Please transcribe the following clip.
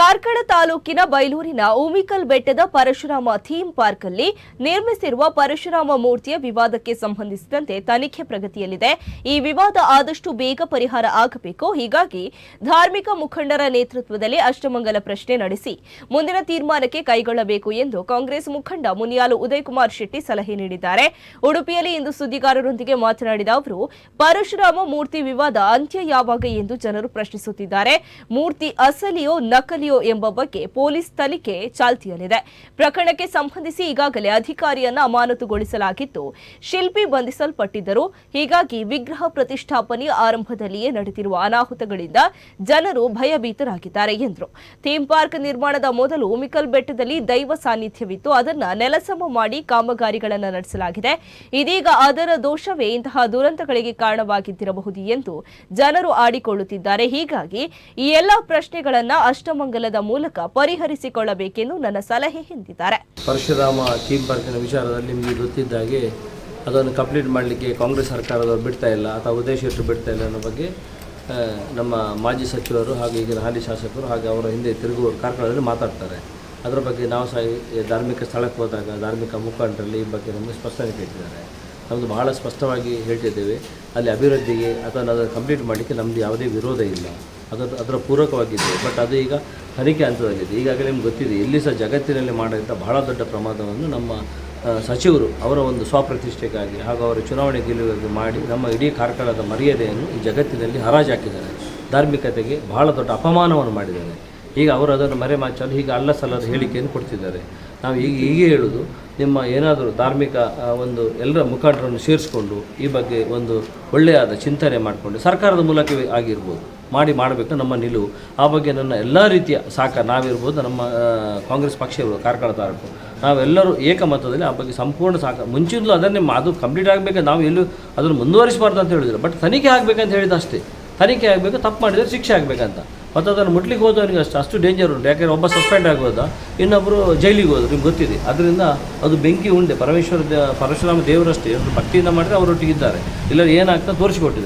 ಕಾರ್ಕಳ ತಾಲೂಕಿನ ಬೈಲೂರಿನ ಉಮಿಕಲ್ ಬೆಟ್ಟದ Parashurama theme park ಅಲ್ಲಿ ನಿರ್ಮಿಸಿರುವ ಪರಶುರಾಮ ಮೂರ್ತಿಯ ವಿವಾದಕ್ಕೆ ಸಂಬಂಧಿಸಿದಂತೆ ತನಿಖೆ ಪ್ರಗತಿಯಲ್ಲಿದೆ. ಈ ವಿವಾದ ಆದಷ್ಟು ಬೇಗ ಪರಿಹಾರ ಆಗಬೇಕು. ಹೀಗಾಗಿ ಧಾರ್ಮಿಕ ಮುಖಂಡರ ನೇತೃತ್ವದಲ್ಲಿ ಅಷ್ಟಮಂಗಲ ಪ್ರಶ್ನೆ ನಡೆಸಿ ಮುಂದಿನ ತೀರ್ಮಾನಕ್ಕೆ ಕೈಗೊಳ್ಳಬೇಕು ಎಂದು ಕಾಂಗ್ರೆಸ್ ಮುಖಂಡ ಮುನಿಯಾಲು ಉದಯಕುಮಾರ್ ಶೆಟ್ಟಿ ಸಲಹೆ ನೀಡಿದ್ದಾರೆ. ಉಡುಪಿಯಲ್ಲಿ ಇಂದು ಸುದ್ದಿಗಾರರೊಂದಿಗೆ ಮಾತನಾಡಿದ ಅವರು, ಪರಶುರಾಮ ಮೂರ್ತಿ ವಿವಾದ ಅಂತ್ಯ ಯಾವಾಗ ಎಂದು ಜನರು ಪ್ರಶ್ನಿಸುತ್ತಿದ್ದಾರೆ. ಮೂರ್ತಿ ಅಸಲಿಯೋ ನಕಲಿಯೋ ಎಂಬ ಬಗ್ಗೆ ಪೊಲೀಸ್ ತನಿಖೆ ಚಾಲ್ತಿಯಲ್ಲಿದೆ. ಪ್ರಕರಣಕ್ಕೆ ಸಂಬಂಧಿಸಿ ಈಗಾಗಲೇ ಅಧಿಕಾರಿಯನ್ನ ಅಮಾನತುಗೊಳಿಸಲಾಗಿದ್ದು, ಶಿಲ್ಪಿ ಬಂಧಿಸಲ್ಪಟ್ಟಿದ್ದರು. ಹೀಗಾಗಿ ವಿಗ್ರಹ ಪ್ರತಿಷ್ಠಾಪನೆ ಆರಂಭದಲ್ಲಿಯೇ ನಡೆದಿರುವ ಅನಾಹುತಗಳಿಂದ ಜನರು ಭಯಭೀತರಾಗಿದ್ದಾರೆ ಎಂದರು. ಥೀಮ್ ಪಾರ್ಕ್ ನಿರ್ಮಾಣದ ಮೊದಲು ಉಮಿಕಲ್ ಬೆಟ್ಟದಲ್ಲಿ ದೈವ ಸಾನ್ನಿಧ್ಯವಿತ್ತು. ಅದನ್ನ ನೆಲಸಮ ಮಾಡಿ ಕಾಮಗಾರಿಗಳನ್ನು ನಡೆಸಲಾಗಿದೆ. ಇದೀಗ ಅದರ ದೋಷವೇ ಇಂತಹ ದುರಂತಗಳಿಗೆ ಕಾರಣವಾಗಿದ್ದಿರಬಹುದು ಎಂದು ಜನರು ಆಡಿಕೊಳ್ಳುತ್ತಿದ್ದಾರೆ. ಹೀಗಾಗಿ ಈ ಎಲ್ಲಾ ಪ್ರಶ್ನೆಗಳನ್ನ ಅಷ್ಟಮಂಗಲದ ಮೂಲಕ ಪರಿಹರಿಸಿಕೊಳ್ಳಬೇಕೆಂದು ನನ್ನ ಸಲಹೆ ಎಂದಿದ್ದಾರೆ. ಪರಶುರಾಮ ಥೀಮ್ ಪಾರ್ಕಿನ ವಿಚಾರದಲ್ಲಿ ನಿಮಗೆ ಗೊತ್ತಿದ್ದಾಗೆ ಅದನ್ನು ಕಂಪ್ಲೀಟ್ ಮಾಡಲಿಕ್ಕೆ ಕಾಂಗ್ರೆಸ್ ಸರ್ಕಾರದವರು ಬಿಡ್ತಾ ಇಲ್ಲ ಅಥವಾ ಉದ್ದೇಶಿಟ್ಟು ಬಿಡ್ತಾ ಇಲ್ಲ ಅನ್ನೋ ಬಗ್ಗೆ ನಮ್ಮ ಮಾಜಿ ಸಚಿವರು ಹಾಗೂ ಈಗಿನ ಹಾಲಿ ಶಾಸಕರು ಹಾಗೆ ಅವರ ಹಿಂದೆ ತಿರುಗುವ ಕಾರ್ಕಳದಲ್ಲಿ ಮಾತಾಡ್ತಾರೆ. ಅದರ ಬಗ್ಗೆ ನಾವು ಸಹ ಧಾರ್ಮಿಕ ಸ್ಥಳಕ್ಕೆ ಹೋದಾಗ ಧಾರ್ಮಿಕ ಮುಖಂಡರಲ್ಲಿ ಈ ಬಗ್ಗೆ ನಮಗೆ ಸ್ಪಷ್ಟನೆ ಕೇಳಿದ್ದಾರೆ. ನಮ್ಮದು ಬಹಳ ಸ್ಪಷ್ಟವಾಗಿ ಹೇಳ್ತಿದ್ದೇವೆ, ಅಲ್ಲಿ ಅಭಿವೃದ್ಧಿಗೆ ಅಥವಾ ಅದನ್ನು ಕಂಪ್ಲೀಟ್ ಮಾಡಲಿಕ್ಕೆ ನಮ್ಮದು ಯಾವುದೇ ವಿರೋಧ ಇಲ್ಲ, ಅದರ ಪೂರಕವಾಗಿದೆ. ಬಟ್ ಅದು ಈಗ ತನಿಖೆ ಹಂತದಲ್ಲಿದೆ. ಈಗಾಗಲೇ ನಿಮ್ಗೆ ಗೊತ್ತಿದೆ, ಎಲ್ಲಿ ಸಹ ಜಗತ್ತಿನಲ್ಲಿ ಮಾಡಿದಂಥ ಬಹಳ ದೊಡ್ಡ ಪ್ರಮಾದವನ್ನು ನಮ್ಮ ಸಚಿವರು ಅವರ ಒಂದು ಸ್ವಪ್ರತಿಷ್ಠೆಗಾಗಿ ಹಾಗೂ ಅವರ ಚುನಾವಣೆ ಗೆಲುವಾಗಿ ಮಾಡಿ ನಮ್ಮ ಇಡೀ ಕಾರ್ಕಳದ ಮರ್ಯಾದೆಯನ್ನು ಈ ಜಗತ್ತಿನಲ್ಲಿ ಹರಾಜಾಕಿದ್ದಾರೆ. ಧಾರ್ಮಿಕತೆಗೆ ಬಹಳ ದೊಡ್ಡ ಅಪಮಾನವನ್ನು ಮಾಡಿದ್ದಾರೆ. ಈಗ ಅವರು ಅದನ್ನು ಮರೆಮಾಚಲು ಹೀಗೆ ಅಲ್ಲಸಲ್ಲದ ಹೇಳಿಕೆಯನ್ನು ಕೊಡ್ತಿದ್ದಾರೆ. ನಾವು ಹೀಗೆ ಹೇಳೋದು, ನಿಮ್ಮ ಏನಾದರೂ ಧಾರ್ಮಿಕ ಒಂದು ಎಲ್ಲರ ಮುಖಂಡರನ್ನು ಸೇರಿಸ್ಕೊಂಡು ಈ ಬಗ್ಗೆ ಒಂದು ಒಳ್ಳೆಯದಾದ ಚಿಂತನೆ ಮಾಡಿಕೊಂಡು ಸರ್ಕಾರದ ಮೂಲಕವೇ ಆಗಿರ್ಬೋದು ಮಾಡಬೇಕು ನಮ್ಮ ನಿಲುವು. ಆ ಬಗ್ಗೆ ನನ್ನ ಎಲ್ಲ ರೀತಿಯ ನಾವಿರ್ಬೋದು, ನಮ್ಮ ಕಾಂಗ್ರೆಸ್ ಪಕ್ಷಗಳು ಕಾರ್ಕಳ ತಾಲೂಕು ನಾವೆಲ್ಲರೂ ಏಕಮತದಲ್ಲಿ ಆ ಬಗ್ಗೆ ಸಂಪೂರ್ಣ ಮುಂಚಿನಲ್ಲೂ ಅದನ್ನೇ ಅದು ಕಂಪ್ಲೀಟ್ ಆಗಬೇಕು. ನಾವು ಎಲ್ಲೂ ಅದನ್ನು ಮುಂದುವರಿಸಬಾರ್ದು ಅಂತ ಹೇಳಿದ್ರು, ಬಟ್ ತನಿಖೆ ಆಗಬೇಕಂತ ಹೇಳಿದ ಅಷ್ಟೇ. ತನಿಖೆ ಆಗಬೇಕು, ತಪ್ಪು ಮಾಡಿದರೆ ಶಿಕ್ಷೆ ಆಗಬೇಕಂತ. ಮತ್ತು ಅದನ್ನು ಮುಟ್ಲಿಕ್ಕೆ ಹೋದವನಿಗೆ ಅಷ್ಟು ಡೇಂಜರ್ ಉಂಟು. ಯಾಕೆಂದರೆ ಒಬ್ಬ ಸಸ್ಪೆಂಡ್ ಆಗೋದ, ಇನ್ನೊಬ್ಬರು ಜೈಲಿಗೆ ಹೋದ್ರು, ನಿಮ್ಗೆ ಗೊತ್ತಿದೆ. ಅದರಿಂದ ಅದು ಬೆಂಕಿ ಉಂಡೆ. ಪರಶುರಾಮ ದೇವರಷ್ಟೇ ಭಕ್ತಿಯಿಂದ ಮಾಡಿದರೆ ಅವರೊಟ್ಟಿಗಿದ್ದಾರೆ, ಇಲ್ಲದ್ರೆ ಏನಾಗ್ತದೆ ತೋರಿಸಿಕೊಟ್ಟಿದ್ದಾರೆ.